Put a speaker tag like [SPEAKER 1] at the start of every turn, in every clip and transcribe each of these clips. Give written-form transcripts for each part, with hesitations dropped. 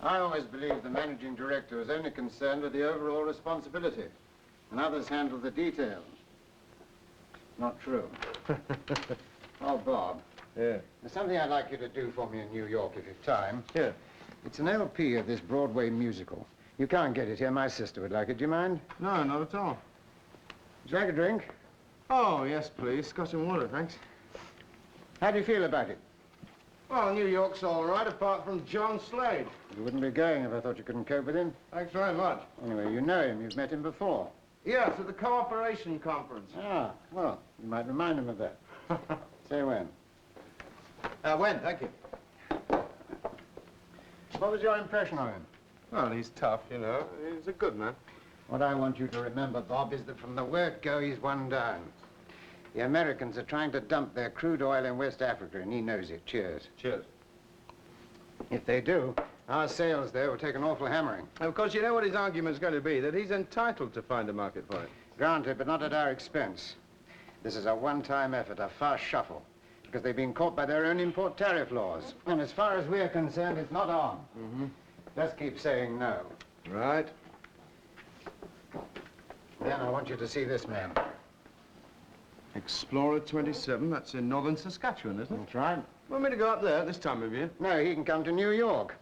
[SPEAKER 1] I always believed the managing director was only concerned with the overall responsibility, and others handle the details. Not true. Oh, Bob.
[SPEAKER 2] Yeah.
[SPEAKER 1] There's something I'd like you to do for me in New York if you've time.
[SPEAKER 2] Yeah.
[SPEAKER 1] It's an LP of this Broadway musical. You can't get it here. My sister would like it. Do you mind?
[SPEAKER 2] No, not at all.
[SPEAKER 1] Would you like a drink?
[SPEAKER 2] Oh, yes, please. Scotch and water, thanks.
[SPEAKER 1] How do you feel about it?
[SPEAKER 2] Well, New York's all right, apart from John Slade.
[SPEAKER 1] You wouldn't be going if I thought you couldn't cope with him.
[SPEAKER 2] Thanks very much.
[SPEAKER 1] Anyway, you know him. You've met him before.
[SPEAKER 2] Yes, at the Cooperation Conference.
[SPEAKER 1] Ah, well, you might remind him of that. Say when.
[SPEAKER 2] When, thank you.
[SPEAKER 1] What was your impression of him?
[SPEAKER 2] Well, he's tough, you know. He's a good man.
[SPEAKER 1] What I want you to remember, Bob, is that from the word go, he's one down. The Americans are trying to dump their crude oil in West Africa, and he knows it. Cheers.
[SPEAKER 2] Cheers.
[SPEAKER 1] If they do, our sales there will take an awful hammering.
[SPEAKER 2] Of course, you know what his argument's going to be, that he's entitled to find a market for it.
[SPEAKER 1] Granted, but not at our expense. This is a one-time effort, a fast shuffle, because they've been caught by their own import tariff laws. And as far as we're concerned, it's not on.
[SPEAKER 2] Mm-hmm.
[SPEAKER 1] Just keep saying no.
[SPEAKER 2] Right.
[SPEAKER 1] Then I want you to see this man.
[SPEAKER 2] Explorer 27, that's in northern Saskatchewan, isn't it?
[SPEAKER 1] That's right.
[SPEAKER 2] Want me to go up there this time of year?
[SPEAKER 1] No, he can come to New York.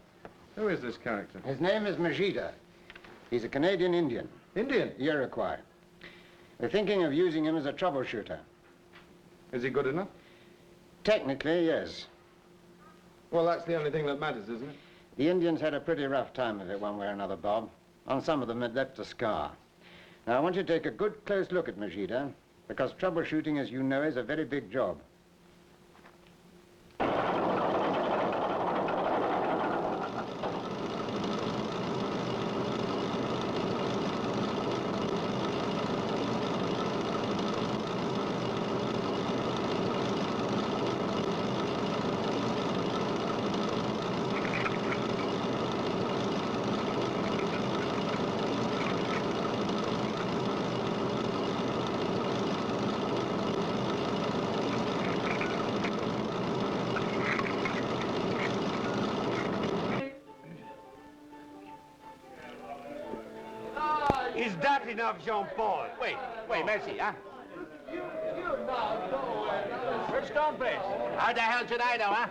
[SPEAKER 2] Who is this character?
[SPEAKER 1] His name is Majida. He's a Canadian Indian.
[SPEAKER 2] Indian?
[SPEAKER 1] Iroquois. We're thinking of using him as a troubleshooter.
[SPEAKER 2] Is he good enough?
[SPEAKER 1] Technically, yes.
[SPEAKER 2] Well, that's the only thing that matters, isn't it?
[SPEAKER 1] The Indians had a pretty rough time of it one way or another, Bob. On some of them, it left a scar. Now, I want you to take a good, close look at Majida, because troubleshooting, as you know, is a very big job.
[SPEAKER 3] Is that enough, Jean-Paul? Wait, merci, huh? Where's Stoneface? How the hell should I know, huh?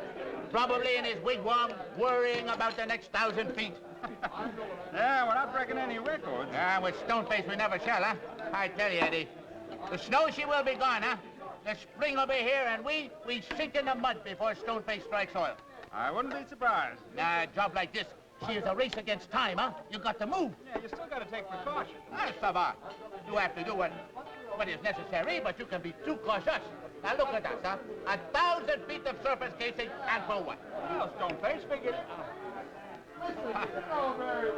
[SPEAKER 3] Probably in his wigwam, worrying about the next 1,000 feet.
[SPEAKER 4] Yeah, we're not breaking any records.
[SPEAKER 3] With Stoneface we never shall, huh? I tell you, Eddie. The snow, she will be gone, huh? The spring will be here, and we sink in the mud before Stoneface strikes oil.
[SPEAKER 4] I wouldn't be surprised.
[SPEAKER 3] A job like this, she is a race against time, huh? You got to move.
[SPEAKER 4] Yeah, you still got to take precaution.
[SPEAKER 3] Ah, ça va. You have to do what is necessary, but you can be too cautious. Now look at us, huh? 1,000 feet of surface casing, and for what?
[SPEAKER 4] Well, Stoneface figured.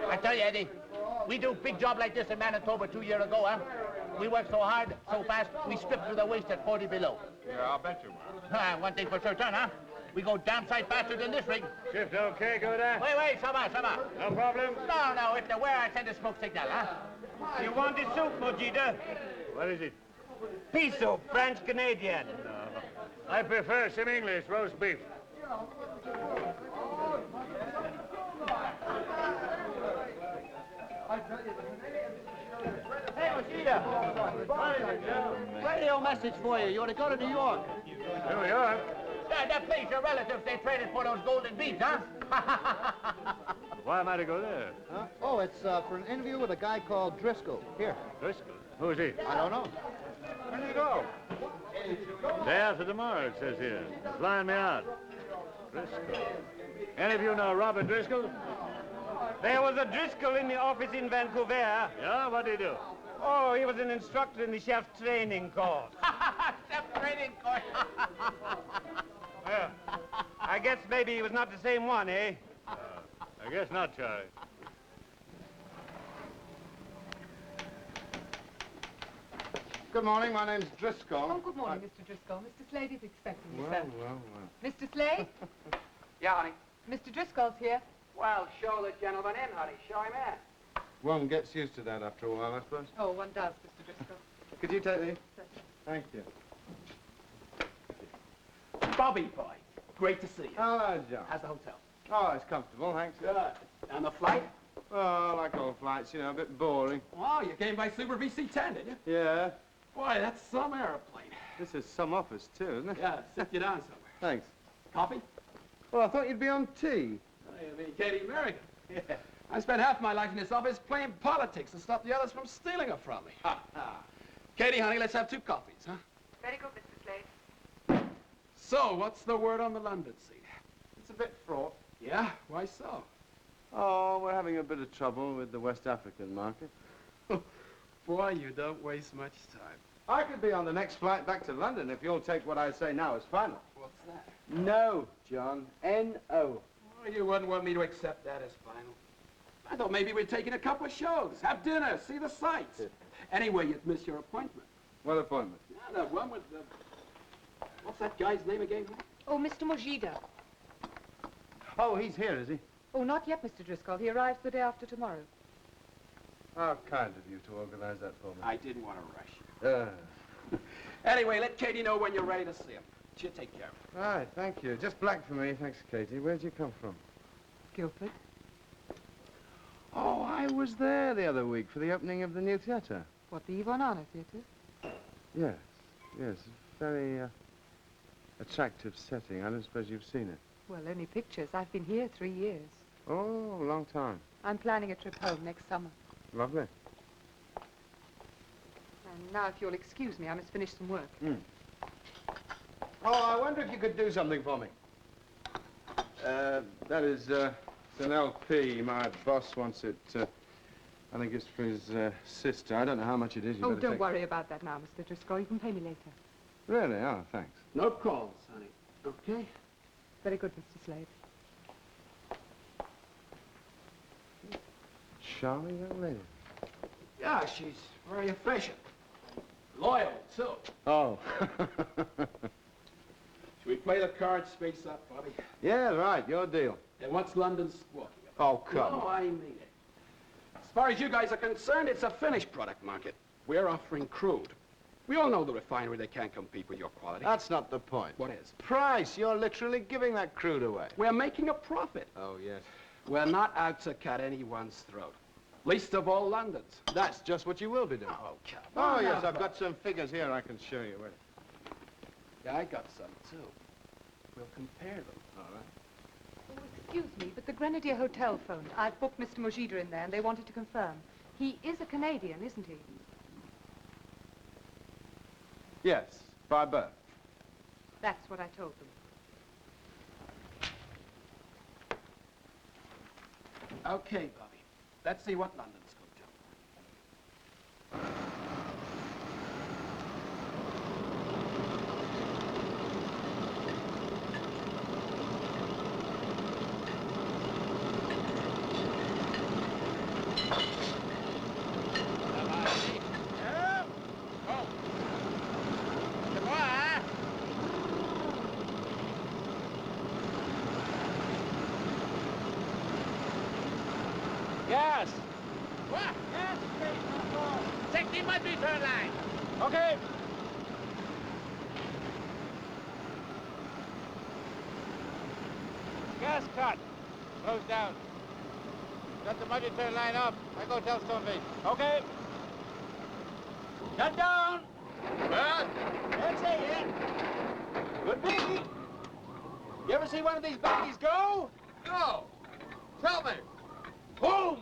[SPEAKER 3] I tell you, Eddie, we do a big job like this in Manitoba 2 years ago, huh? We work so hard, so fast, we strip to the waist at 40 below.
[SPEAKER 4] Yeah, I'll bet you will.
[SPEAKER 3] One thing for certain, huh? We go damn sight faster than this rig.
[SPEAKER 4] Shift okay, go there?
[SPEAKER 3] Wait, ça va.
[SPEAKER 4] No problem?
[SPEAKER 3] No, if the where I send a smoke signal, huh?
[SPEAKER 5] You want the soup, Mojita?
[SPEAKER 4] What is it?
[SPEAKER 5] Pea soup, French-Canadian.
[SPEAKER 4] No. I prefer some English roast beef.
[SPEAKER 6] Hey, Mojita. Radio message for you. You want to go to New York?
[SPEAKER 4] New York?
[SPEAKER 3] That place, your relatives, they traded for those golden beads, huh?
[SPEAKER 4] Why am I to go there?
[SPEAKER 6] Huh? Oh, it's for an interview with a guy called Driscoll. Here.
[SPEAKER 4] Driscoll? Who's he?
[SPEAKER 6] I don't know.
[SPEAKER 4] When do you go? Day after tomorrow, it says here. They're flying me out. Driscoll. Any of you know Robert Driscoll?
[SPEAKER 5] There was a Driscoll in the office in Vancouver.
[SPEAKER 4] Yeah, what did he do?
[SPEAKER 5] Oh, he was an instructor in the chef training course.
[SPEAKER 3] Chef training course.
[SPEAKER 5] Well, I guess maybe he was not the same one, eh?
[SPEAKER 4] I guess not, Charlie.
[SPEAKER 2] Good morning, my name's Driscoll.
[SPEAKER 7] Oh, good morning, Mr. Driscoll. Mr. Slade is expecting you,
[SPEAKER 2] Well,
[SPEAKER 7] sir.
[SPEAKER 2] well.
[SPEAKER 7] Mr. Slade?
[SPEAKER 8] Yeah, honey.
[SPEAKER 7] Mr. Driscoll's here.
[SPEAKER 8] Well, show the gentleman in, honey. Show him in.
[SPEAKER 2] One gets used to that after a while, I suppose.
[SPEAKER 7] Oh, one does, Mr. Driscoll.
[SPEAKER 2] Could you take these?
[SPEAKER 7] Certainly.
[SPEAKER 2] Thank you.
[SPEAKER 9] Bobby boy, great to see you.
[SPEAKER 2] Hello, John.
[SPEAKER 9] How's the hotel?
[SPEAKER 2] Oh, it's comfortable, thanks.
[SPEAKER 9] Good.
[SPEAKER 8] And the flight?
[SPEAKER 2] Oh, like all flights, you know, a bit boring.
[SPEAKER 8] Oh, you came by Super VC-10, did you?
[SPEAKER 2] Yeah.
[SPEAKER 8] Boy, that's some airplane.
[SPEAKER 2] This is some office, too, isn't it?
[SPEAKER 8] Yeah, sit you down somewhere.
[SPEAKER 2] Thanks.
[SPEAKER 8] Coffee?
[SPEAKER 2] Well, I thought you'd be on tea.
[SPEAKER 8] I mean, Katie American. Yeah. I spent half my life in this office playing politics to stop the others from stealing her from me. Ha, ha. Katie, honey, let's have 2 coffees, huh?
[SPEAKER 7] Very good, Mr. Slade.
[SPEAKER 8] So, what's the word on the London scene?
[SPEAKER 2] It's a bit fraught.
[SPEAKER 8] Yeah? Why so?
[SPEAKER 2] Oh, we're having a bit of trouble with the West African market.
[SPEAKER 8] Boy, you don't waste much time.
[SPEAKER 2] I could be on the next flight back to London if you'll take what I say now as final.
[SPEAKER 8] What's that?
[SPEAKER 2] No, John. N-O.
[SPEAKER 8] Oh, you wouldn't want me to accept that as final. I thought maybe we'd take in a couple of shows, have dinner, see the sights. Anyway, you'd miss your appointment.
[SPEAKER 2] What appointment?
[SPEAKER 8] Yeah, the one with the... What's that guy's name again?
[SPEAKER 7] Oh, Mr. Mojida.
[SPEAKER 2] Oh, he's here, is he?
[SPEAKER 7] Oh, not yet, Mr. Driscoll. He arrives the day after tomorrow.
[SPEAKER 2] How kind of you to organize that for me.
[SPEAKER 8] I didn't want to rush you. Anyway, let Katie know when you're ready to see him. She'll take care of it.
[SPEAKER 2] Right, thank you. Just black for me. Thanks, Katie. Where'd you come from?
[SPEAKER 7] Guildford.
[SPEAKER 2] Oh, I was there the other week for the opening of the new theatre.
[SPEAKER 7] What, the Yvonne Anna Theatre?
[SPEAKER 2] Yes, yes. Very, attractive setting. I don't suppose you've seen it.
[SPEAKER 7] Well, only pictures. I've been here 3 years.
[SPEAKER 2] Oh, a long time.
[SPEAKER 7] I'm planning a trip home next summer.
[SPEAKER 2] Lovely.
[SPEAKER 7] And now, if you'll excuse me, I must finish some work.
[SPEAKER 2] Oh, I wonder if you could do something for me. That is, it's an LP. My boss wants it, I think it's for his, sister. I don't know how much it is. You
[SPEAKER 7] Oh,
[SPEAKER 2] better
[SPEAKER 7] don't
[SPEAKER 2] take...
[SPEAKER 7] worry about that now, Mr. Driscoll. You can pay me later.
[SPEAKER 2] Really? Oh, thanks.
[SPEAKER 8] No calls, honey. Okay?
[SPEAKER 7] Very good, Mr. Slade.
[SPEAKER 2] Charming young lady.
[SPEAKER 8] Yeah, she's very efficient. Loyal, too.
[SPEAKER 2] Oh.
[SPEAKER 8] Should we play the cards face up, Bobby?
[SPEAKER 2] Yeah, right. Your deal.
[SPEAKER 8] And what's London squawking about?
[SPEAKER 2] Oh, come
[SPEAKER 8] No,
[SPEAKER 2] on.
[SPEAKER 8] I mean it. As far as you guys are concerned, it's a finished product market. We're offering crude. We all know the refinery, they can't compete with your quality.
[SPEAKER 2] That's not the point.
[SPEAKER 8] What is?
[SPEAKER 2] Price. You're literally giving that crude away.
[SPEAKER 8] We're making a profit.
[SPEAKER 2] Oh, yes.
[SPEAKER 8] We're not out to cut anyone's throat. Least of all London's.
[SPEAKER 2] That's just what you will be doing.
[SPEAKER 8] Oh, come
[SPEAKER 2] Oh,
[SPEAKER 8] on
[SPEAKER 2] yes,
[SPEAKER 8] now,
[SPEAKER 2] I've got some figures here I can show you. Wait.
[SPEAKER 8] Yeah, I got some, too. We'll compare them.
[SPEAKER 2] All right.
[SPEAKER 7] Oh, excuse me, but the Grenadier Hotel phoned. I've booked Mr. Mojida in there, and they wanted to confirm. He is a Canadian, isn't he?
[SPEAKER 2] Yes, by birth.
[SPEAKER 7] That's what I told them.
[SPEAKER 8] Okay, Bobby. Let's see what London's going to.
[SPEAKER 3] Yes. What? Yes, please. 60 must be turn line. Okay. Gas cut. Close down. Got the muddy turn line up. I go tell Stoneface. Okay. Shut down. Well, that's it. Good biggie. You ever see one of these buggies go? No. Tell me. Boom!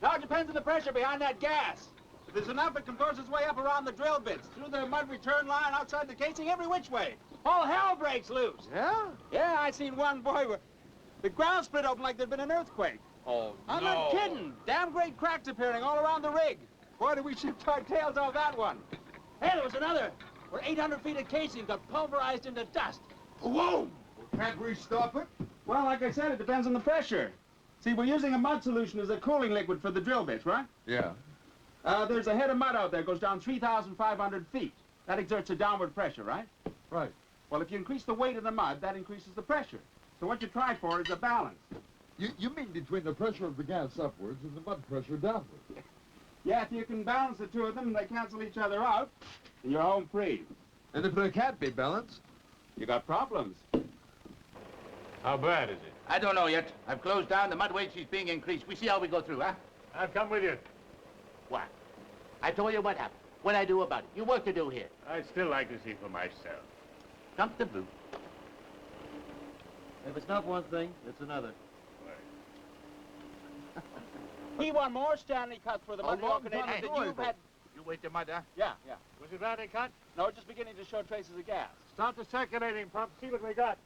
[SPEAKER 3] Now it depends on the pressure behind that gas. If there's enough, it can force its way up around the drill bits, through the mud return line, outside the casing, every which way. All hell breaks loose.
[SPEAKER 2] Yeah?
[SPEAKER 3] Yeah, I seen one boy where the ground split open like there'd been an earthquake.
[SPEAKER 2] Oh,
[SPEAKER 3] I'm not kidding. Damn great cracks appearing all around the rig. Boy, did we shift our tails off that one. Hey, there was another where 800 feet of casing got pulverized into dust. Boom!
[SPEAKER 1] Can't we stop it?
[SPEAKER 3] Well, like I said, it depends on the pressure. See, we're using a mud solution as a cooling liquid for the drill bits, right?
[SPEAKER 2] Yeah.
[SPEAKER 3] There's a head of mud out there, goes down 3,500 feet. That exerts a downward pressure, right?
[SPEAKER 2] Right.
[SPEAKER 3] Well, if you increase the weight of the mud, that increases the pressure. So what you try for is a balance.
[SPEAKER 9] You mean between the pressure of the gas upwards and the mud pressure downwards?
[SPEAKER 3] Yeah, if you can balance the two of them, they cancel each other out, and you're home free.
[SPEAKER 9] And if they can't be balanced?
[SPEAKER 3] You got problems.
[SPEAKER 4] How bad is it?
[SPEAKER 3] I don't know yet. I've closed down. The mud weight is being increased. We see how we go through, huh?
[SPEAKER 4] I'll come with you.
[SPEAKER 3] What? I told you what happened. What I do about it. You work to do here.
[SPEAKER 4] I'd still like to see for myself.
[SPEAKER 3] Comfortable.
[SPEAKER 6] If it's not one thing, it's another.
[SPEAKER 5] He won more Stanley Cups for the Montreal Canadiens than you've had.
[SPEAKER 3] You wait the mud, huh?
[SPEAKER 5] Yeah.
[SPEAKER 4] Was it badly cut?
[SPEAKER 5] No, it's just beginning to show traces of gas.
[SPEAKER 4] Start the circulating pump. See what we got.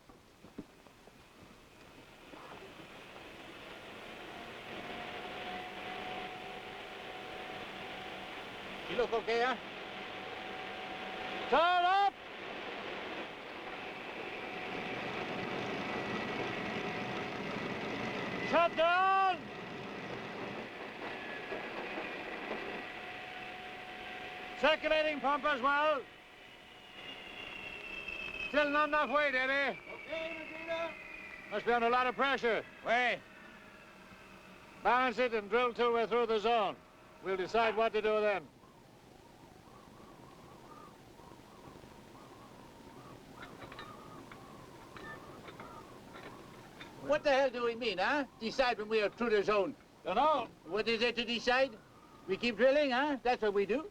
[SPEAKER 3] You look okay, huh?
[SPEAKER 4] Turn up! Shut down! Circulating pump as well. Still not enough weight, Eddie.
[SPEAKER 3] Okay, Regina.
[SPEAKER 4] Must be under a lot of pressure.
[SPEAKER 3] Wait.
[SPEAKER 4] Balance it and drill till we're through the zone. We'll decide what to do then.
[SPEAKER 3] What the hell do we mean, huh? Decide when we are through the zone.
[SPEAKER 4] Dunno.
[SPEAKER 3] What is there to decide? We keep drilling, huh? That's what we do.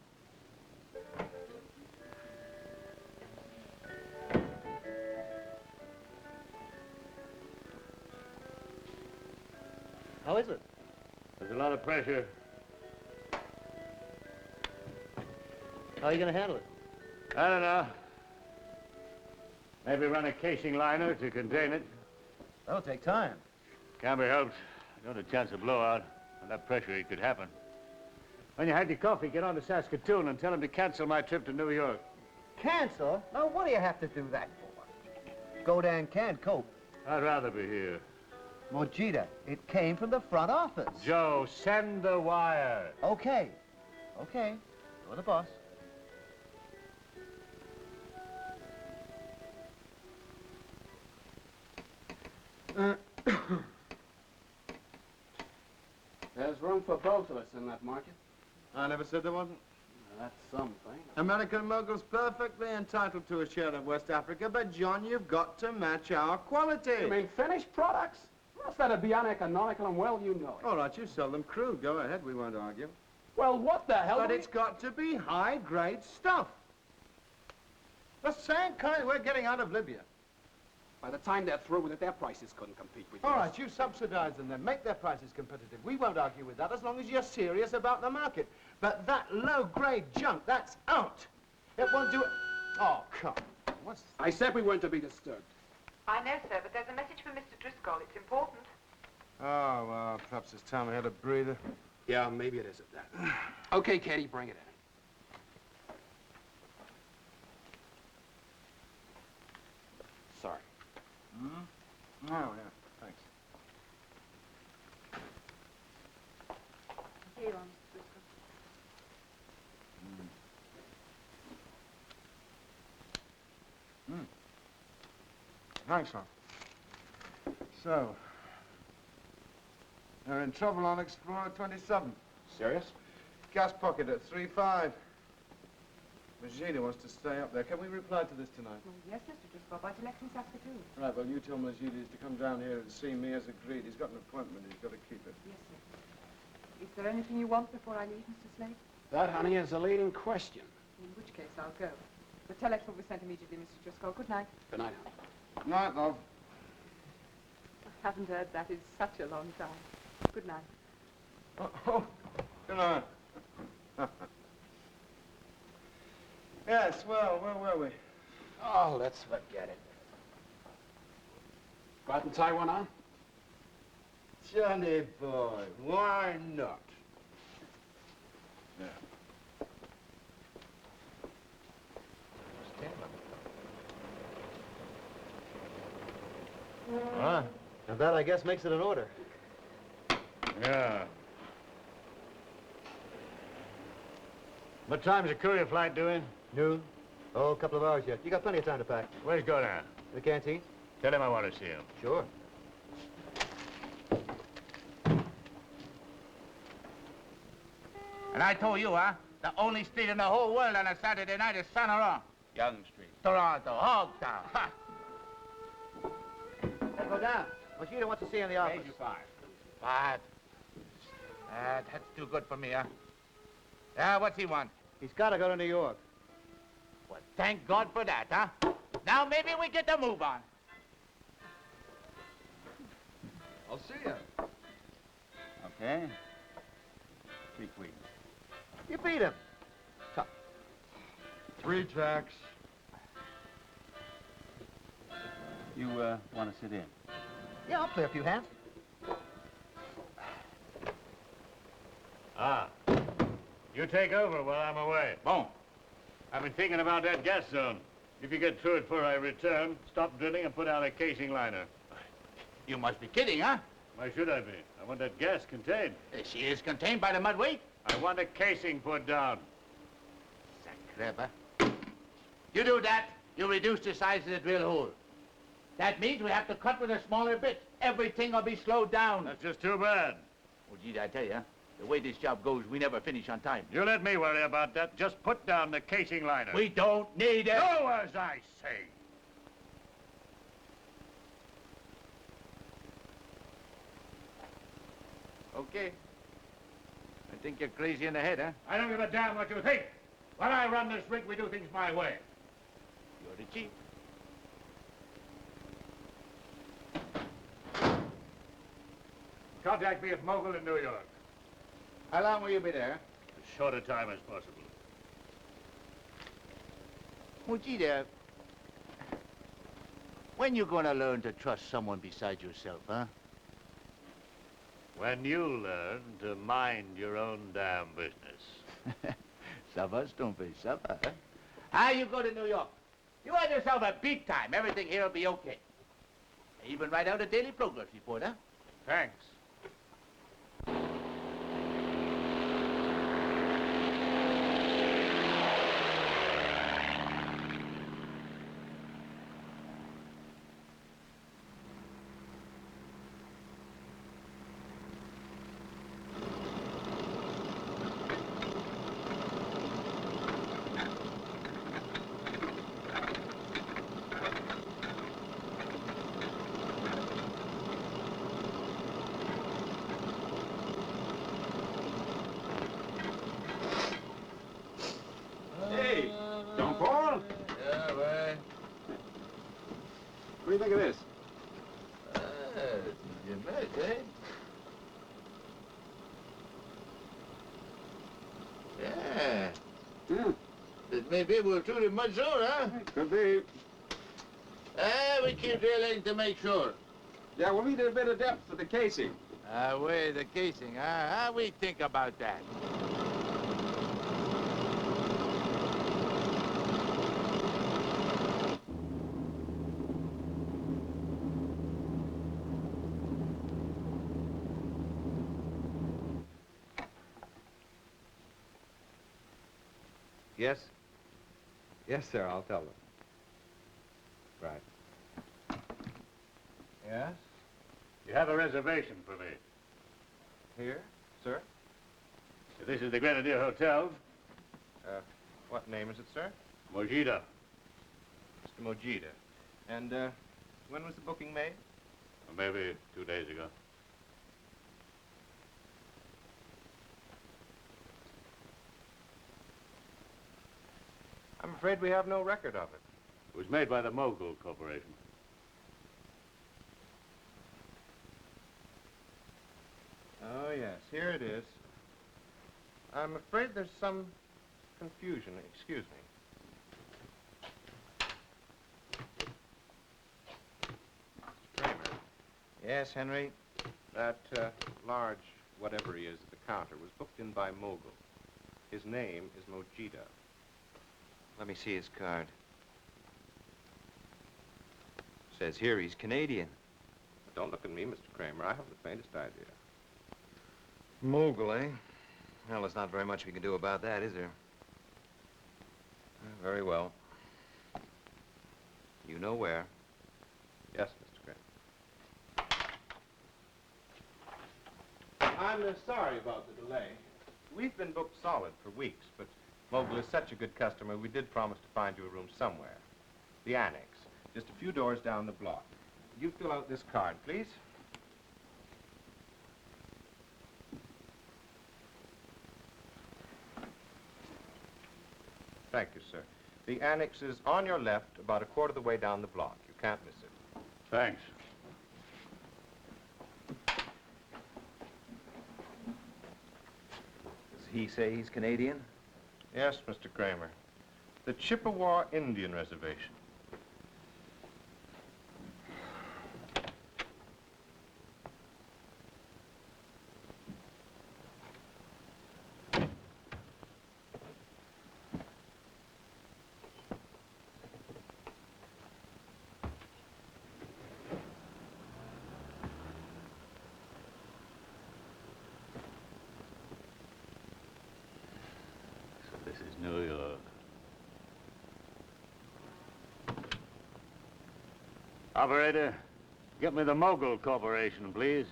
[SPEAKER 6] How is it?
[SPEAKER 4] There's a lot of pressure.
[SPEAKER 6] How are you going to handle it?
[SPEAKER 4] I don't know. Maybe run a casing liner to contain it.
[SPEAKER 6] That'll take time.
[SPEAKER 4] Can't be helped. Got a chance of blowout. With that pressure, it could happen. When you had your coffee, get on to Saskatoon and tell them to cancel my trip to New York.
[SPEAKER 6] Cancel? Now, what do you have to do that for? Godin can't cope.
[SPEAKER 4] I'd rather be here.
[SPEAKER 6] Mojita, it came from the front office.
[SPEAKER 4] Joe, send the wire.
[SPEAKER 6] Okay. Okay. You're the boss.
[SPEAKER 8] There's room for both of us in that market.
[SPEAKER 2] I never said there wasn't.
[SPEAKER 8] That's something.
[SPEAKER 2] American mogul's perfectly entitled to a share of West Africa, but John, you've got to match our quality.
[SPEAKER 8] You mean finished products? What's that'd be uneconomical and well you know it.
[SPEAKER 2] All right, you sell them crude. Go ahead, we won't argue.
[SPEAKER 8] Well, what the hell?
[SPEAKER 2] But it's got to be high-grade stuff. The same kind we're getting out of Libya.
[SPEAKER 8] By the time they're through with it, their prices couldn't compete with
[SPEAKER 2] All
[SPEAKER 8] yours.
[SPEAKER 2] right, you subsidize them then. Make their prices competitive. We won't argue with that as long as you're serious about the market. But that low-grade junk, that's out. It won't do it. Oh, come on. What's...
[SPEAKER 8] I said we weren't to be disturbed.
[SPEAKER 7] I know, sir, but there's a message from Mr. Driscoll. It's important.
[SPEAKER 2] Oh, well, perhaps it's time we had a breather.
[SPEAKER 8] Yeah, maybe it is at that. Okay, Katie, bring it in. Sorry.
[SPEAKER 2] Oh, yeah, thanks.
[SPEAKER 7] Here you are, Mr. Driscoll.
[SPEAKER 2] Thanks, Ron. So, they're in trouble on Explorer 27.
[SPEAKER 8] Serious?
[SPEAKER 2] Gas pocket at 3.5. Magida wants to stay up there. Can we reply to this tonight?
[SPEAKER 7] Well, yes, Mr. Driscoll, by selecting Saskatoon.
[SPEAKER 2] Right, well, you tell Magida to come down here and see me as agreed. He's got an appointment. He's got to keep it.
[SPEAKER 7] Yes, sir. Is there anything you want before I leave, Mr. Slade?
[SPEAKER 8] That, honey, is a leading question.
[SPEAKER 7] In which case, I'll go. The telex will be sent immediately, Mr. Driscoll. Good night.
[SPEAKER 8] Good night, honey.
[SPEAKER 2] Night, love.
[SPEAKER 7] I haven't heard that in such a long time. Good night.
[SPEAKER 2] Oh, good night. Yes, well, where were we?
[SPEAKER 8] Oh, let's forget it. Go out and tie one on?
[SPEAKER 2] Johnny boy, why not? Yeah.
[SPEAKER 6] Ah, and that, I guess, makes it an order.
[SPEAKER 4] Yeah. What time's the courier flight doing?
[SPEAKER 6] Noon. Oh, a couple of hours yet. You got plenty of time to pack.
[SPEAKER 4] Where's Godin?
[SPEAKER 6] The canteen?
[SPEAKER 4] Tell him I want to see him.
[SPEAKER 6] Sure.
[SPEAKER 3] And I told you, huh? The only street in the whole world on a Saturday night is Saint Laurent. Young Street. Toronto, Hogtown. Ha!
[SPEAKER 6] Let's go down. Mojito wants to see you in the office.
[SPEAKER 3] Paid you 5. 5? That's too good for me, huh? Yeah, what's he want?
[SPEAKER 6] He's got to go to New York.
[SPEAKER 3] Well, thank God for that, huh? Now maybe we get the move on.
[SPEAKER 9] I'll see you.
[SPEAKER 1] Okay. 3 queens.
[SPEAKER 6] You beat him.
[SPEAKER 9] 3 jacks.
[SPEAKER 1] You, want to sit in?
[SPEAKER 6] Yeah, I'll play a few hands.
[SPEAKER 4] Ah. You take over while I'm away.
[SPEAKER 3] Boom.
[SPEAKER 4] I've been thinking about that gas zone. If you get through it before I return, stop drilling and put out a casing liner.
[SPEAKER 3] You must be kidding, huh?
[SPEAKER 4] Why should I be? I want that gas contained.
[SPEAKER 3] She is contained by the mud weight.
[SPEAKER 4] I want a casing put down.
[SPEAKER 3] Sacreba. You do that, you reduce the size of the drill hole. That means we have to cut with a smaller bit. Everything will be slowed down.
[SPEAKER 4] That's just too bad.
[SPEAKER 3] Well, gee, I tell you, the way this job goes, we never finish on time.
[SPEAKER 4] You let me worry about that. Just put down the casing liner.
[SPEAKER 3] We don't need it.
[SPEAKER 4] Do as I say.
[SPEAKER 3] Okay. I think you're crazy in the head, huh?
[SPEAKER 4] I don't give a damn what you think. When I run this rig, we do things my way.
[SPEAKER 3] You're the chief.
[SPEAKER 4] Contact me at Mogul in New York.
[SPEAKER 3] How long will you be there?
[SPEAKER 4] As short a time as possible.
[SPEAKER 3] Mujita, when you gonna learn to trust someone besides yourself, huh?
[SPEAKER 4] When you learn to mind your own damn business.
[SPEAKER 3] Sava, Stoneface, Sava, huh? Ah, you go to New York. You have yourself a big time. Everything here will be okay. I even write out a daily progress report, huh?
[SPEAKER 4] Thanks.
[SPEAKER 3] What do you think of this? You met, eh? Yeah. Maybe we'll through the mud zone, huh?
[SPEAKER 8] Could be.
[SPEAKER 3] We keep drilling to make sure.
[SPEAKER 8] Yeah, we'll need a bit of depth for the casing.
[SPEAKER 3] Where the casing, huh? We think about that.
[SPEAKER 5] Yes? Yes, sir, I'll tell them. Right. Yes?
[SPEAKER 4] You have a reservation for me.
[SPEAKER 5] Here, sir?
[SPEAKER 4] This is the Grenadier Hotel.
[SPEAKER 5] What name is it, sir?
[SPEAKER 4] Mojito.
[SPEAKER 5] Mr. Mojita. And, when was the booking made?
[SPEAKER 4] Maybe 2 days ago.
[SPEAKER 5] I'm afraid we have no record of it.
[SPEAKER 4] It was made by the Mogul Corporation.
[SPEAKER 5] Oh, yes, here it is. I'm afraid there's some confusion. Excuse me. Kramer. Yes, Henry? That large whatever he is at the counter was booked in by Mogul. His name is Mojita. Let me see his card. Says here he's Canadian. Don't look at me, Mr. Kramer. I haven't the faintest idea. Mogul, eh? Well, there's not very much we can do about that, is there? Very well. You know where. Yes, Mr. Kramer. I'm sorry about the delay. We've been booked solid for weeks, but Mogul is such a good customer, we did promise to find you a room somewhere. The Annex, just a few doors down the block. you fill out this card, please? Thank you, sir. The annex is on your left, about a quarter of the way down the block. You can't miss it.
[SPEAKER 4] Thanks.
[SPEAKER 10] Does he say he's Canadian?
[SPEAKER 5] Yes, Mr. Kramer. The Chippewa Indian Reservation.
[SPEAKER 4] This is New York. Operator, get me the Mogul Corporation, please.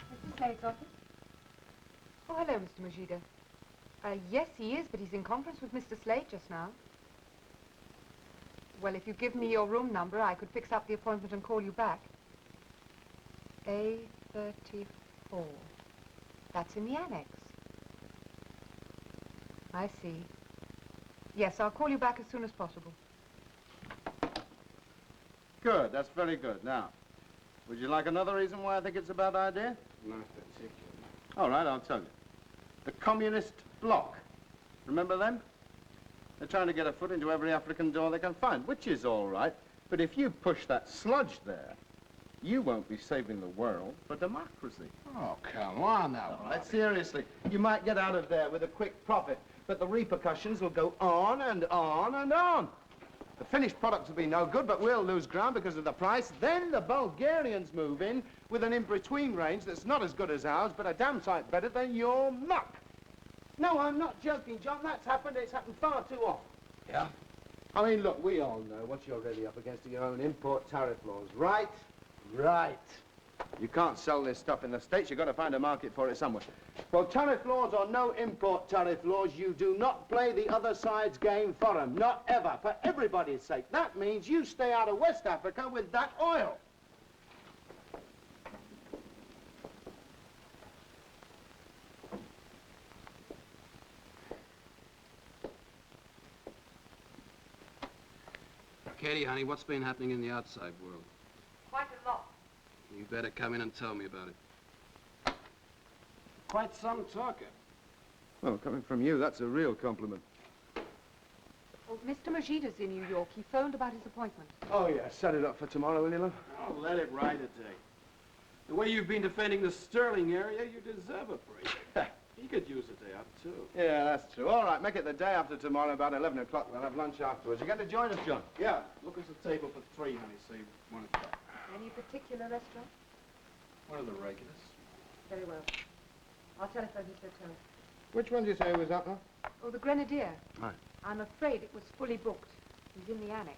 [SPEAKER 7] Mr. Slade's office? Oh, hello, Mr. Mojita. Yes, he is, but he's in conference with Mr. Slade just now. Well, if you give me your room number, I could fix up the appointment and call you back. A34. That's in the annex. I see. Yes, I'll call you back as soon as possible.
[SPEAKER 2] Good, that's very good. Now, would you like another reason why I think it's a bad idea?
[SPEAKER 3] Not particularly.
[SPEAKER 2] All right, I'll tell you. The Communist Bloc. Remember them? They're trying to get a foot into every African door they can find, which is all right. But if you push that sludge there, you won't be saving the world, but democracy.
[SPEAKER 3] Oh, come on now.
[SPEAKER 2] All right, seriously. You might get out of there with a quick profit, but the repercussions will go on and on and on. The finished products will be no good, but we'll lose ground because of the price. Then the Bulgarians move in with an in-between range that's not as good as ours, but a damn sight better than your muck. No, I'm not joking, John. That's happened. It's happened far too often.
[SPEAKER 3] Yeah?
[SPEAKER 2] I mean, look, we all know what you're really up against are your own import tariff laws, right? Right. You can't sell this stuff in the States. You've got to find a market for it somewhere. Well, tariff laws or no import tariff laws, you do not play the other side's game for them. Not ever. For everybody's sake. That means you stay out of West Africa with that oil.
[SPEAKER 8] Katie, honey, what's been happening in the outside world?
[SPEAKER 7] Quite a lot.
[SPEAKER 8] You better come in and tell me about it.
[SPEAKER 3] Quite some talker.
[SPEAKER 2] Well, coming from you, that's a real compliment.
[SPEAKER 7] Well, Mr. Mojita's in New York. He phoned about his appointment.
[SPEAKER 2] Oh, yeah. Set it up for tomorrow, will you, love?
[SPEAKER 3] Oh, let it ride a day. The way you've been defending the Sterling area, you deserve a break. He could use a day off, too.
[SPEAKER 2] Yeah, that's true. All right, make it the day after tomorrow, about 11 o'clock. We'll have lunch afterwards. You got to join us, John.
[SPEAKER 3] Yeah, look us a table for 3, honey, say 1 o'clock.
[SPEAKER 7] Any particular restaurant?
[SPEAKER 3] One of the regulars.
[SPEAKER 7] Very well. I'll telephone his hotel.
[SPEAKER 2] Which one did you say was up, huh?
[SPEAKER 7] Oh, the Grenadier.
[SPEAKER 2] Right.
[SPEAKER 7] I'm afraid it was fully booked. He's in the annex.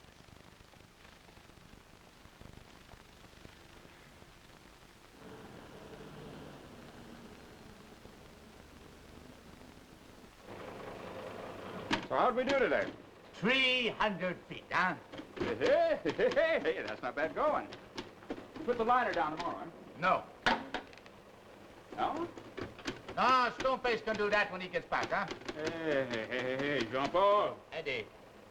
[SPEAKER 3] So how'd we do today?
[SPEAKER 11] 300 feet, huh?
[SPEAKER 3] Hey, that's not bad going. Put the liner down tomorrow, huh?
[SPEAKER 11] No.
[SPEAKER 3] No?
[SPEAKER 11] No, Stoneface can do that when he gets back, huh?
[SPEAKER 3] Hey, Jean-Paul.
[SPEAKER 11] Eddie,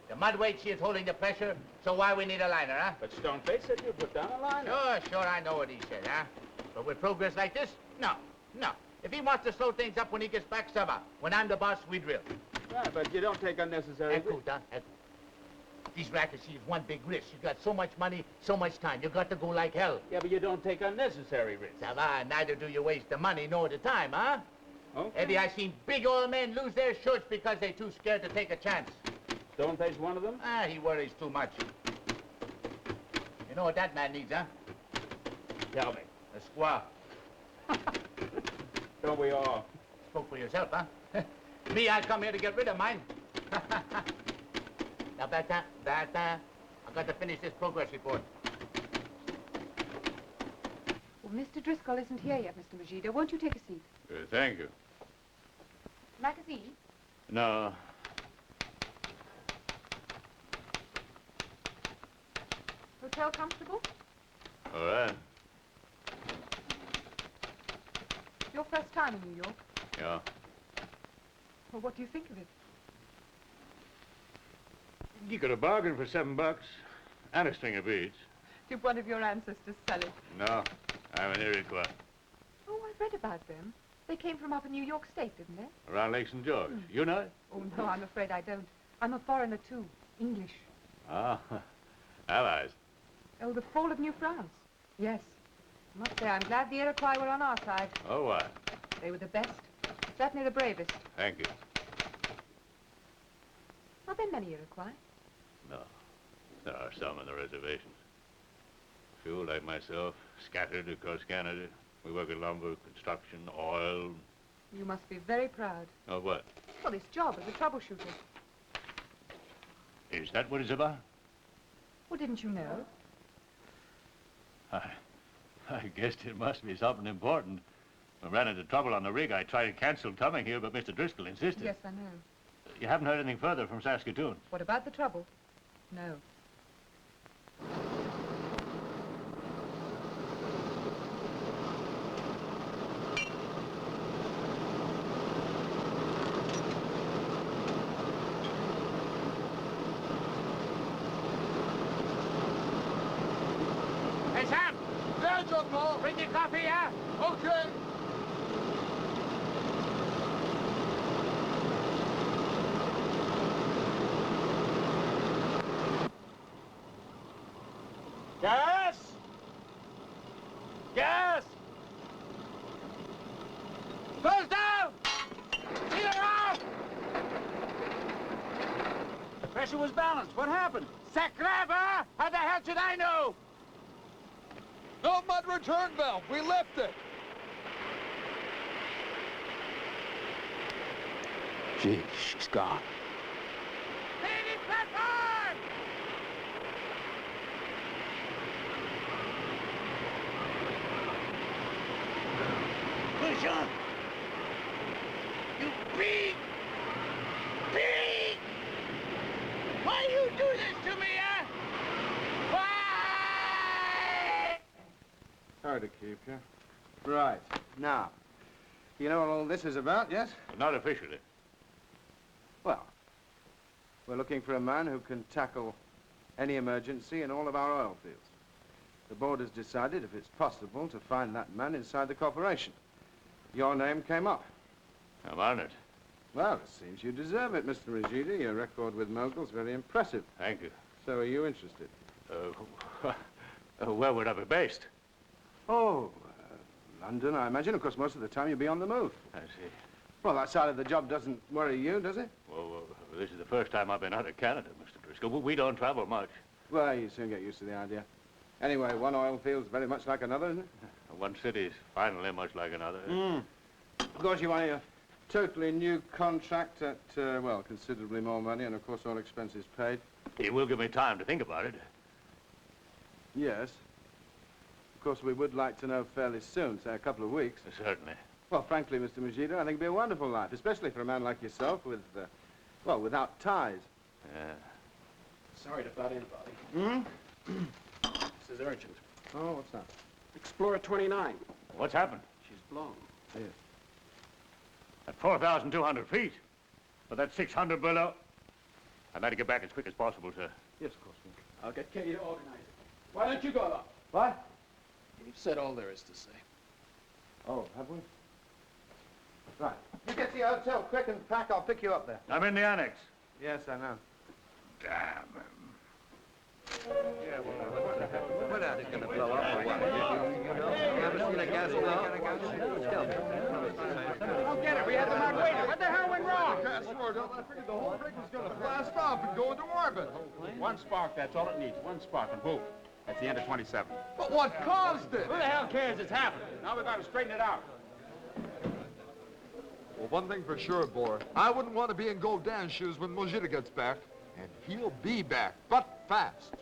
[SPEAKER 11] the mud weight she is holding the pressure, so why we need a liner, huh?
[SPEAKER 3] But Stoneface said you'd put down a liner.
[SPEAKER 11] Sure, I know what he said, huh? But with progress like this, no. If he wants to slow things up when he gets back, summer. When I'm the boss, we drill.
[SPEAKER 3] Yeah, but you don't take unnecessary risks.
[SPEAKER 11] Echo. These rackets, is one big risk. You got so much money, so much time. You got to go like hell.
[SPEAKER 3] Yeah, but you don't take unnecessary risks.
[SPEAKER 11] Ça va, neither do you waste the money nor the time, huh?
[SPEAKER 3] Okay.
[SPEAKER 11] Eddie, I've seen big old men lose their shirts because they're too scared to take a chance.
[SPEAKER 3] Stoneface one of them?
[SPEAKER 11] He worries too much. You know what that man needs, huh?
[SPEAKER 3] Tell me.
[SPEAKER 11] A squaw.
[SPEAKER 3] Don't we all?
[SPEAKER 11] Spoke for yourself, huh? Me, I come here to get rid of mine. Now, Bertin, I've got to finish this progress report.
[SPEAKER 7] Well, Mr. Driscoll isn't here yet, Mr. Mojita. Won't you take a seat?
[SPEAKER 4] Thank you.
[SPEAKER 7] Magazine?
[SPEAKER 4] No.
[SPEAKER 7] hotel comfortable?
[SPEAKER 4] All right.
[SPEAKER 7] Your first time in New York?
[SPEAKER 4] Yeah.
[SPEAKER 7] Well, what do you think of it?
[SPEAKER 4] You could have bargained for $7 and a string of beads.
[SPEAKER 7] Did one of your ancestors sell it?
[SPEAKER 4] No, I'm an Iroquois.
[SPEAKER 7] Oh, I've read about them. They came from up in New York State, didn't they?
[SPEAKER 4] Around Lake St. George. You know it?
[SPEAKER 7] Oh, no, I'm afraid I don't. I'm a foreigner, too. English.
[SPEAKER 4] Ah, allies.
[SPEAKER 7] Oh, the fall of New France. Yes. I must say, I'm glad the Iroquois were on our side.
[SPEAKER 4] Oh, what?
[SPEAKER 7] They were the best. Certainly the bravest.
[SPEAKER 4] Thank you.
[SPEAKER 7] Are there many Iroquois?
[SPEAKER 4] No. There are some on the reservations. Few, like myself, scattered across Canada. We work in lumber, construction, oil.
[SPEAKER 7] You must be very proud.
[SPEAKER 4] Of what?
[SPEAKER 7] Well, this job as a troubleshooter.
[SPEAKER 4] Is that what it's about?
[SPEAKER 7] Well, didn't you know?
[SPEAKER 4] I guessed it must be something important. I ran into trouble on the rig. I tried to cancel coming here, but Mr. Driscoll insisted.
[SPEAKER 7] Yes, I know.
[SPEAKER 4] You haven't heard anything further from Saskatoon?
[SPEAKER 7] What about the trouble? No.
[SPEAKER 11] Hey, Sam!
[SPEAKER 3] Yeah, John Paul.
[SPEAKER 11] Bring your coffee, yeah?
[SPEAKER 3] Okay.
[SPEAKER 11] Gas! Gas! Close down! Clear off! The pressure was balanced. What happened? Sacrava! How the hell should I know?
[SPEAKER 3] No mud return valve. We left it.
[SPEAKER 8] Gee, she's gone.
[SPEAKER 11] Lady platform! Push on! You pig! Pig! Why you do this to me, huh? Why?
[SPEAKER 2] Sorry to keep you. Right. Now, you know what all this is about, yes?
[SPEAKER 4] Not officially.
[SPEAKER 2] Well, we're looking for a man who can tackle any emergency in all of our oil fields. The board has decided if it's possible to find that man inside the corporation. Your name came up.
[SPEAKER 4] I'm honored.
[SPEAKER 2] Well, it seems you deserve it, Mr. Regida. Your record with Mogul's very impressive.
[SPEAKER 4] Thank you.
[SPEAKER 2] So are you interested?
[SPEAKER 4] Where would I be based?
[SPEAKER 2] Oh, London, I imagine. Of course, most of the time you'll be on the move.
[SPEAKER 4] I see.
[SPEAKER 2] Well, that side of the job doesn't worry you, does it?
[SPEAKER 4] Well, this is the first time I've been out of Canada, Mr. Driscoll. We don't travel much.
[SPEAKER 2] Well, you soon get used to the idea. Anyway, one oil field's very much like another, isn't it?
[SPEAKER 4] One city's finally much like another.
[SPEAKER 2] Of course, you want a totally new contract at, well, considerably more money, and of course, all expenses paid.
[SPEAKER 4] It will give me time to think about it.
[SPEAKER 2] Yes. Of course, we would like to know fairly soon, say a couple of weeks.
[SPEAKER 4] Certainly.
[SPEAKER 2] Well, frankly, Mr. Mujita, I think it'd be a wonderful life, especially for a man like yourself with, well, without ties.
[SPEAKER 4] Yeah.
[SPEAKER 8] Sorry to butt in, Bobby. This is urgent.
[SPEAKER 2] Oh, what's that?
[SPEAKER 8] Explorer 29.
[SPEAKER 4] What's happened?
[SPEAKER 8] She's blown.
[SPEAKER 2] Yes.
[SPEAKER 4] At 4,200 feet. But that's 600 below. I'd like to get back as quick as possible, sir.
[SPEAKER 2] Yes, of course.
[SPEAKER 8] I'll get Katie to organize it. Why don't you go up?
[SPEAKER 2] What?
[SPEAKER 8] You've said all there is to say.
[SPEAKER 2] Oh, have we? Right. You get to your hotel quick and pack. I'll pick you up there.
[SPEAKER 4] I'm in the annex.
[SPEAKER 2] Yes, I know.
[SPEAKER 4] Damn.
[SPEAKER 6] Yeah, what are they going to blow up or what? You ever seen a gas
[SPEAKER 3] Don't get it. We had the Margarita. What the hell went wrong? I swear, I figured the whole rig was going to blast off and go into orbit.
[SPEAKER 5] One spark, that's all it needs. One spark, and boom. That's the end of 27.
[SPEAKER 3] But what caused it?
[SPEAKER 11] Who the hell cares? It's happened.
[SPEAKER 5] Now we've got to straighten it out.
[SPEAKER 9] Well, one thing for sure, boy. I wouldn't want to be in Godin's shoes when Mojita gets back. And he'll be back, but fast.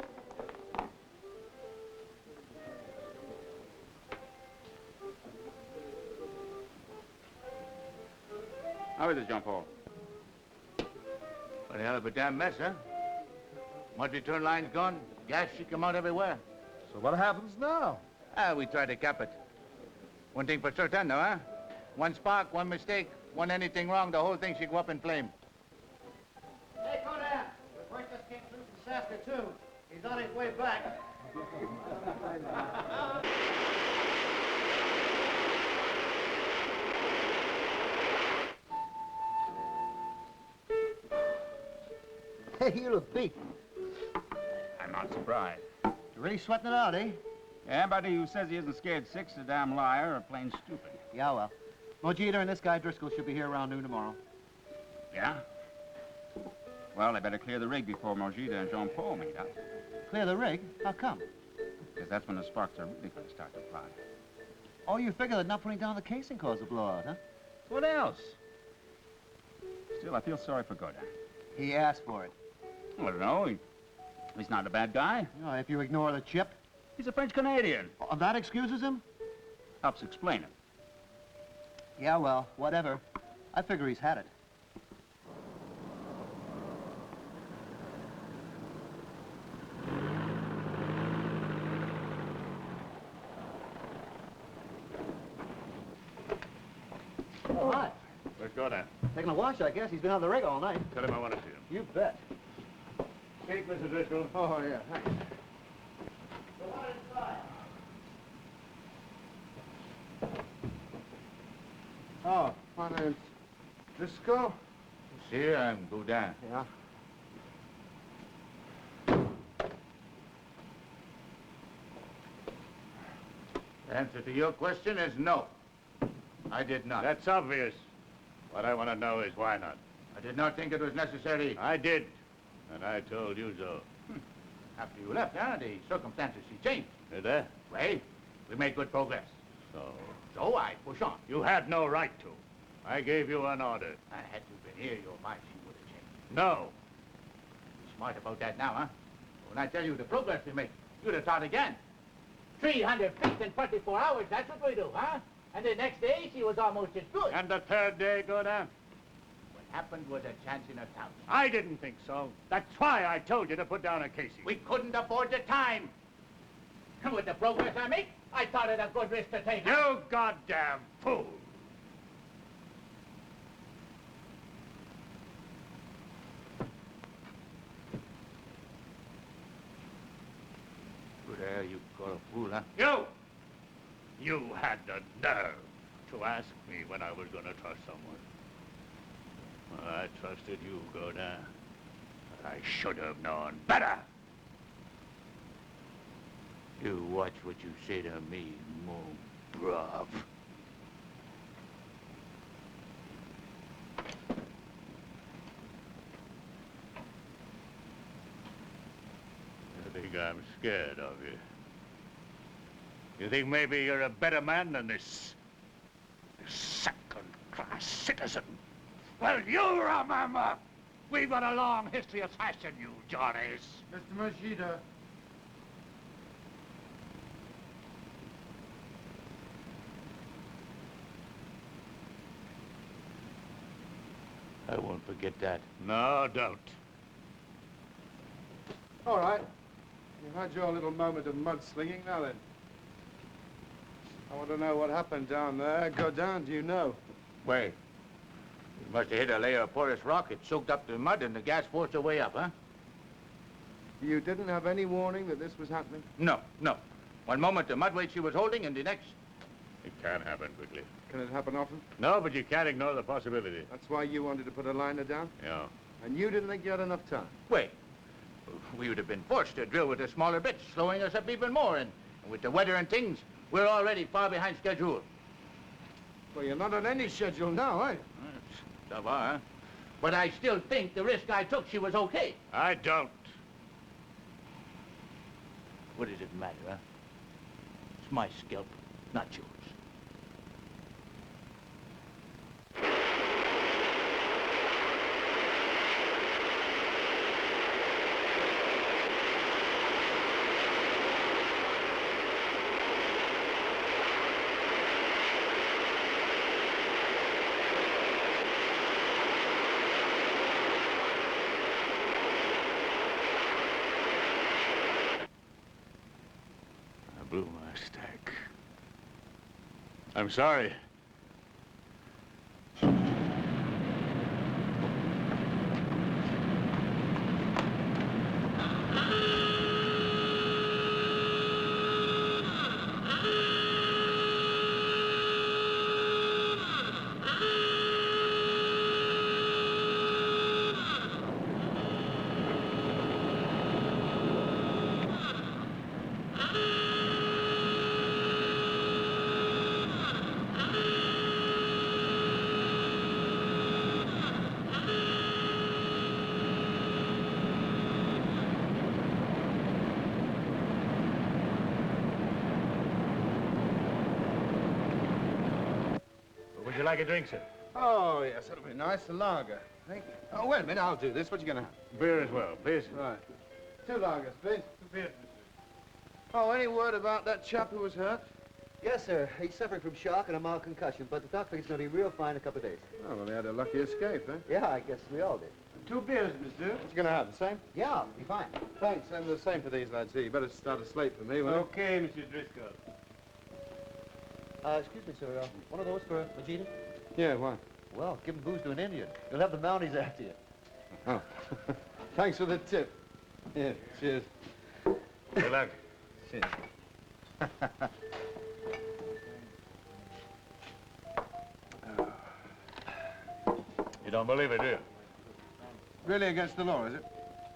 [SPEAKER 5] How is it, Jean-Paul?
[SPEAKER 11] What the hell of a damn mess, huh? Multi-turn line's gone, Gas should come out everywhere.
[SPEAKER 9] So what happens now?
[SPEAKER 11] We try to cap it. One thing for certain, though, huh? One spark, one mistake, one anything wrong, the whole thing should go up in flame.
[SPEAKER 6] Hey, go down. The break just came through from Saskatoon. He's on his way back. Hey, you look beat.
[SPEAKER 12] I'm not surprised.
[SPEAKER 6] You're really sweating it out, eh?
[SPEAKER 12] Yeah, anybody who says he isn't scared sick's a damn liar or plain stupid.
[SPEAKER 6] Yeah, well. Mojita and this guy Driscoll should be here around noon tomorrow.
[SPEAKER 12] Yeah? Well, they better clear the rig before Mojita and Jean-Paul meet up.
[SPEAKER 6] Clear the rig? How come?
[SPEAKER 12] Because that's when the sparks are really going to start to fly.
[SPEAKER 6] Oh, you figure that not putting down the casing caused the blowout, huh?
[SPEAKER 12] What else? Still, I feel sorry for Godin.
[SPEAKER 6] He asked for it.
[SPEAKER 12] I don't know. He's not a bad guy.
[SPEAKER 6] You know, if you ignore the chip.
[SPEAKER 12] He's a French-Canadian.
[SPEAKER 6] Oh, that excuses him?
[SPEAKER 12] Helps explain it.
[SPEAKER 6] Yeah, well, whatever. I figure he's had it. Oh, hi.
[SPEAKER 4] Where's Godin?
[SPEAKER 6] Taking a wash, I guess. He's been on the rig all night.
[SPEAKER 4] Tell him I want to see him.
[SPEAKER 6] You bet.
[SPEAKER 4] Speak, Mr. Driscoll.
[SPEAKER 2] Oh, yeah, thanks. Oh, my name's Driscoll.
[SPEAKER 11] See, I'm Godin.
[SPEAKER 2] Yeah.
[SPEAKER 11] The answer to your question is no. I did not.
[SPEAKER 4] That's obvious. What I want to know is why not.
[SPEAKER 11] I did not think it was necessary.
[SPEAKER 4] I did. And I told you so.
[SPEAKER 11] After you left, huh, the circumstances changed.
[SPEAKER 4] Did they?
[SPEAKER 11] Well, we made good progress. So I push on.
[SPEAKER 4] You had no right to. I gave you an order.
[SPEAKER 11] Had you been here, your mind she would have changed.
[SPEAKER 4] No.
[SPEAKER 11] Be smart about that now, huh? When I tell you the progress we make, you'd have thought again. 300 feet in 24 hours, that's what we do, huh? And the next day, she was almost as good.
[SPEAKER 4] And the third day, Godin?
[SPEAKER 11] What happened was a chance in a thousand.
[SPEAKER 4] I didn't think so. That's why I told you to put down a casing.
[SPEAKER 11] We couldn't afford the time. And with the progress I make, I thought it a good risk to take.
[SPEAKER 4] You goddamn fool!
[SPEAKER 11] Who the hell you call a fool, huh?
[SPEAKER 4] You! You had the nerve to ask me when I was going to trust someone. Well, I trusted you, Godin. But I should have known better.
[SPEAKER 11] You watch what you say to me, mon brave.
[SPEAKER 4] You think I'm scared of you? You think maybe you're a better man than this second-class citizen? Well, you remember, we've got a long history of fashion, you Johnnies.
[SPEAKER 2] Mr. Mojita.
[SPEAKER 11] I won't forget that.
[SPEAKER 4] No, don't.
[SPEAKER 2] All right. You had your little moment of mudslinging. Now then. I want to know what happened down there. Godin, do you know?
[SPEAKER 11] Wait. You must have hit a layer of porous rock. It soaked up the mud and the gas forced her way up, huh?
[SPEAKER 2] You didn't have any warning that this was happening?
[SPEAKER 11] No, no. One moment the mud weight she was holding, and the next...
[SPEAKER 4] It can happen quickly.
[SPEAKER 2] Can it happen often?
[SPEAKER 4] No, but you can't ignore the possibility.
[SPEAKER 2] That's why you wanted to put a liner down?
[SPEAKER 4] Yeah.
[SPEAKER 2] And you didn't think you had enough time?
[SPEAKER 11] Wait. We would have been forced to drill with the smaller bits, slowing us up even more. And with the weather and things, we're already far behind schedule.
[SPEAKER 2] Well, you're not on any schedule now, eh?
[SPEAKER 11] Ça va, huh? But I still think the risk I took, she was okay.
[SPEAKER 4] I don't.
[SPEAKER 11] What does it matter, huh? It's my scalp, not yours.
[SPEAKER 4] I'm sorry. Would you like a drink, sir?
[SPEAKER 2] Oh, yes, that'll be nice. A lager. Thank you. Oh, wait a minute, I'll do this. What you gonna have?
[SPEAKER 4] Beer as well, please.
[SPEAKER 2] Right. 2 lagers, please. 2 beers, Oh, any word about that chap who was hurt?
[SPEAKER 6] Yes, sir. He's suffering from shock and a mild concussion, but the doc thinks he's going to be real fine in a couple of days.
[SPEAKER 2] Oh, well, he had a lucky escape, eh?
[SPEAKER 6] Yeah, I guess we all did.
[SPEAKER 2] 2 beers, mister. What you gonna have, the same?
[SPEAKER 6] Yeah, I'll be fine.
[SPEAKER 2] Thanks, and the same for these lads here. You better start a slate for me, will you?
[SPEAKER 3] Okay, Mr. Driscoll.
[SPEAKER 6] Excuse me, sir. One of those for Vegeta?
[SPEAKER 2] Yeah, why?
[SPEAKER 6] Well, give him booze to an Indian. You'll have the Mounties after you.
[SPEAKER 2] Oh. Thanks for the tip. Yeah, cheers.
[SPEAKER 4] Good luck.
[SPEAKER 2] Cheers.
[SPEAKER 4] You don't believe it, do you?
[SPEAKER 2] Really against the law, is it?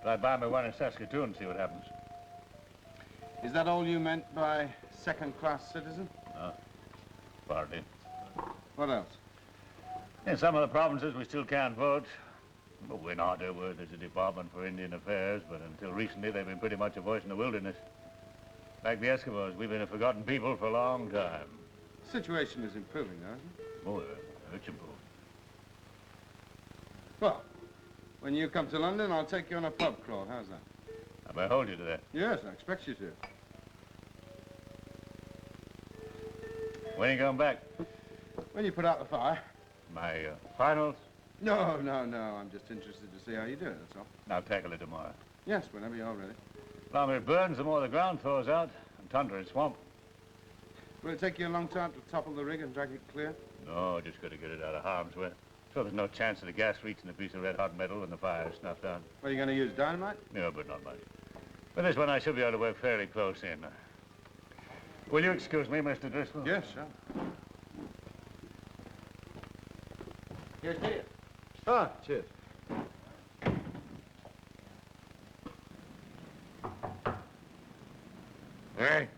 [SPEAKER 4] Try buy me one in Saskatoon and see what happens.
[SPEAKER 2] Is that all you meant by second-class citizen?
[SPEAKER 4] No, partly.
[SPEAKER 2] What else?
[SPEAKER 4] In some of the provinces, we still can't vote. But we're not where there's a Department for Indian Affairs, but until recently, they've been pretty much a voice in the wilderness. Like the Eskimos, we've been a forgotten people for a long time.
[SPEAKER 2] The situation is improving, though, isn't it?
[SPEAKER 4] Oh, it's improved.
[SPEAKER 2] Well, when you come to London, I'll take you on a pub crawl. How's that?
[SPEAKER 4] I may hold you to that.
[SPEAKER 2] Yes, I expect you to.
[SPEAKER 4] When are you going back?
[SPEAKER 2] When you put out the fire.
[SPEAKER 4] My finals?
[SPEAKER 2] No. I'm just interested to see how you do it, that's all.
[SPEAKER 4] I'll tackle it tomorrow.
[SPEAKER 2] Yes, whenever you're ready.
[SPEAKER 4] The longer it burns, the more the ground thaws out. And tundra and swamp.
[SPEAKER 2] Will it take you a long time to topple the rig and drag it clear?
[SPEAKER 4] No, just got to get it out of harm's way. So there's no chance of the gas reaching a piece of red-hot metal when the fire is snuffed out.
[SPEAKER 2] Well, you going to use dynamite?
[SPEAKER 4] No, but not much. For this one, I should be able to work fairly close in. Will you excuse me, Mr. Driscoll?
[SPEAKER 2] Yes, sure.
[SPEAKER 6] Here's to you.
[SPEAKER 2] Ah, cheers.
[SPEAKER 4] Hey.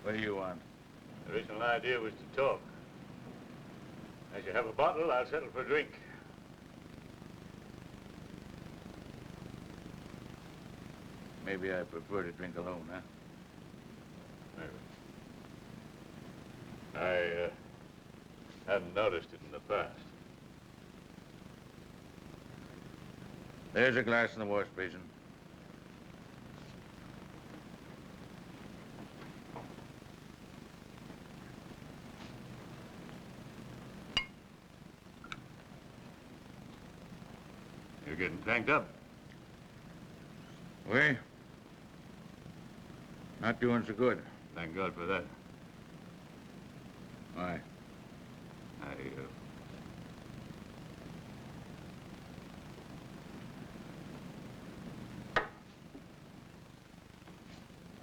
[SPEAKER 4] What do you want? The original idea was to talk. As you have a bottle, I'll settle for a drink. Maybe I prefer to drink alone, huh? Maybe. I hadn't noticed it in the past. There's a glass in the wash basin. You're getting tanked up. We? Not doing so good. Thank God for that. Why? I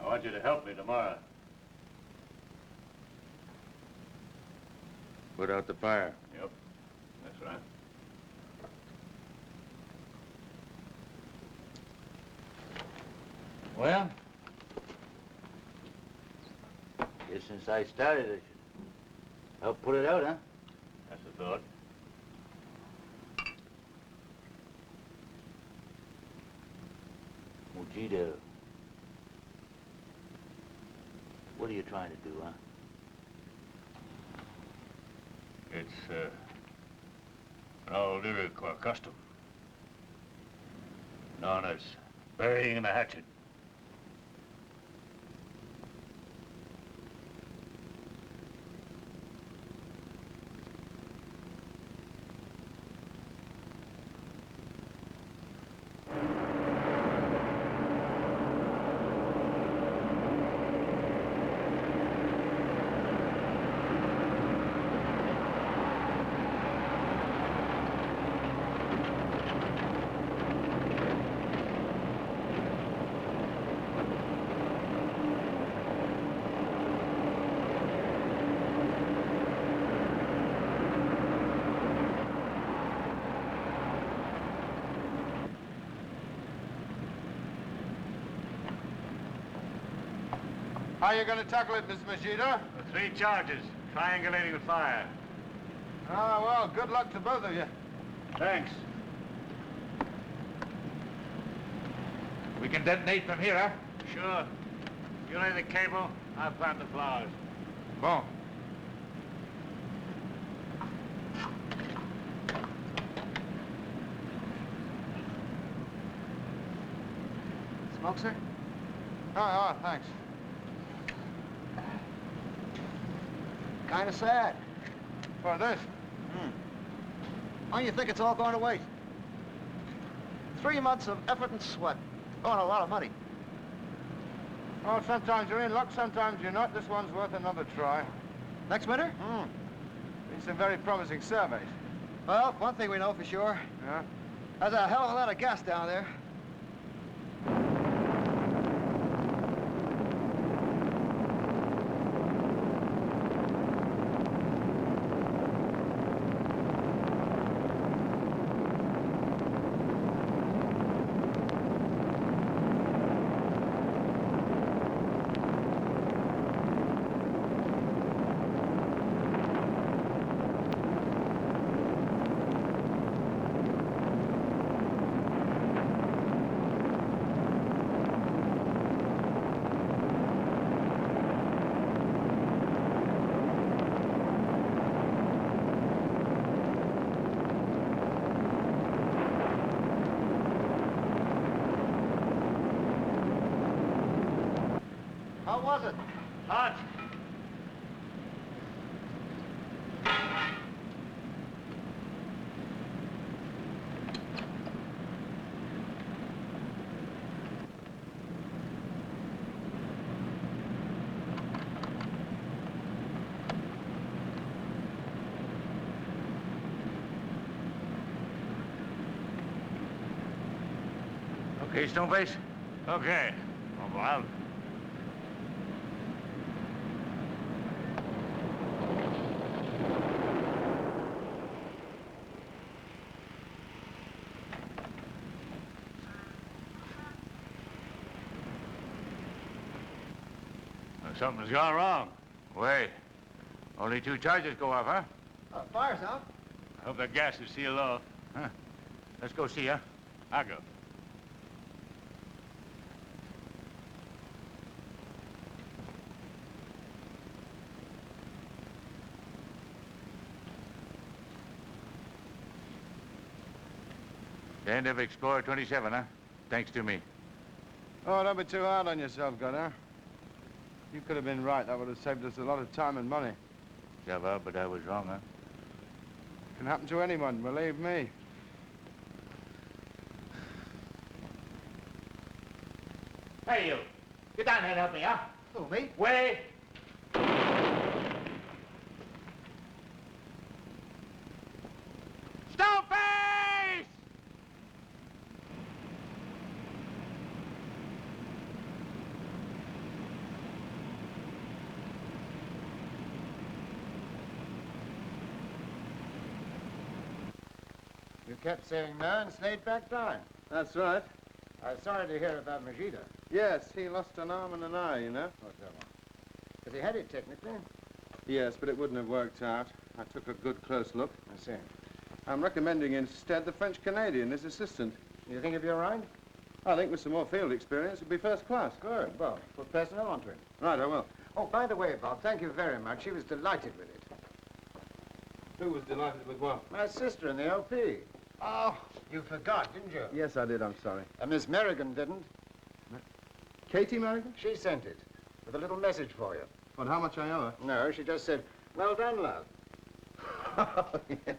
[SPEAKER 4] want you to help me tomorrow. Put out the fire. Yep, that's right. Well, guess since I started, I should help put it out, huh? That's the thought. Mujita, what are you trying to do, huh? It's an old Iroquois custom, known as burying the hatchet.
[SPEAKER 2] How are you going to tackle it, Miss Machida?
[SPEAKER 4] 3 charges, triangulating the fire.
[SPEAKER 2] Ah, well, good luck to both of you.
[SPEAKER 4] Thanks. We can detonate from here, huh? Sure. You lay the cable, I'll plant the flowers.
[SPEAKER 2] Bon.
[SPEAKER 6] Smoke, sir?
[SPEAKER 2] Oh, thanks.
[SPEAKER 6] Kind of sad.
[SPEAKER 2] For this?
[SPEAKER 6] How do you think it's all going to waste? 3 months of effort and sweat. Oh, and a lot of money.
[SPEAKER 2] Oh, sometimes you're in luck, sometimes you're not. This one's worth another try.
[SPEAKER 6] Next winter?
[SPEAKER 2] It's some very promising surveys.
[SPEAKER 6] Well, one thing we know for sure.
[SPEAKER 2] Yeah?
[SPEAKER 6] There's a hell of a lot of gas down there. How was it?
[SPEAKER 4] Hot. Okay, Stoneface? Okay. Oh, well, something's gone wrong. Wait. Only 2 charges go off, huh?
[SPEAKER 6] Fire's out.
[SPEAKER 4] I hope that gas is sealed off. Huh? Let's go see, huh? I'll go. The end of Explorer 27, huh? Thanks to me.
[SPEAKER 2] Oh, don't be too hard on yourself, Gunner. You could have been right. That would have saved us a lot of time and money.
[SPEAKER 4] Yeah, well, but I was wrong, huh?
[SPEAKER 2] Can happen to anyone, believe me.
[SPEAKER 11] Hey, you. Get down here and help me, huh?
[SPEAKER 6] Who, me?
[SPEAKER 11] Wait. Stoneface!
[SPEAKER 1] You kept saying no and Slade backed down.
[SPEAKER 2] That's right.
[SPEAKER 1] I'm sorry to hear about Majida.
[SPEAKER 2] Yes, he lost an arm and an eye, you know.
[SPEAKER 1] What's that one? Because he had it technically.
[SPEAKER 2] Yes, but it wouldn't have worked out. I took a good close look.
[SPEAKER 1] I see.
[SPEAKER 2] I'm recommending instead the French-Canadian, his assistant.
[SPEAKER 1] You think he'll be all right?
[SPEAKER 2] I think with some more field experience, it'd be first class.
[SPEAKER 1] Good. Well, put personnel onto him.
[SPEAKER 2] Right, I will.
[SPEAKER 1] Oh, by the way, Bob, thank you very much. He was delighted with it.
[SPEAKER 2] Who was delighted with what?
[SPEAKER 1] My sister in the LP. Oh, you forgot, didn't you?
[SPEAKER 2] Yes, I did. I'm sorry.
[SPEAKER 1] Miss Merrigan didn't.
[SPEAKER 2] Katie Merrigan?
[SPEAKER 1] She sent it with a little message for you.
[SPEAKER 2] What, how much I owe her?
[SPEAKER 1] No, she just said, well done, love.
[SPEAKER 2] Oh, yeah.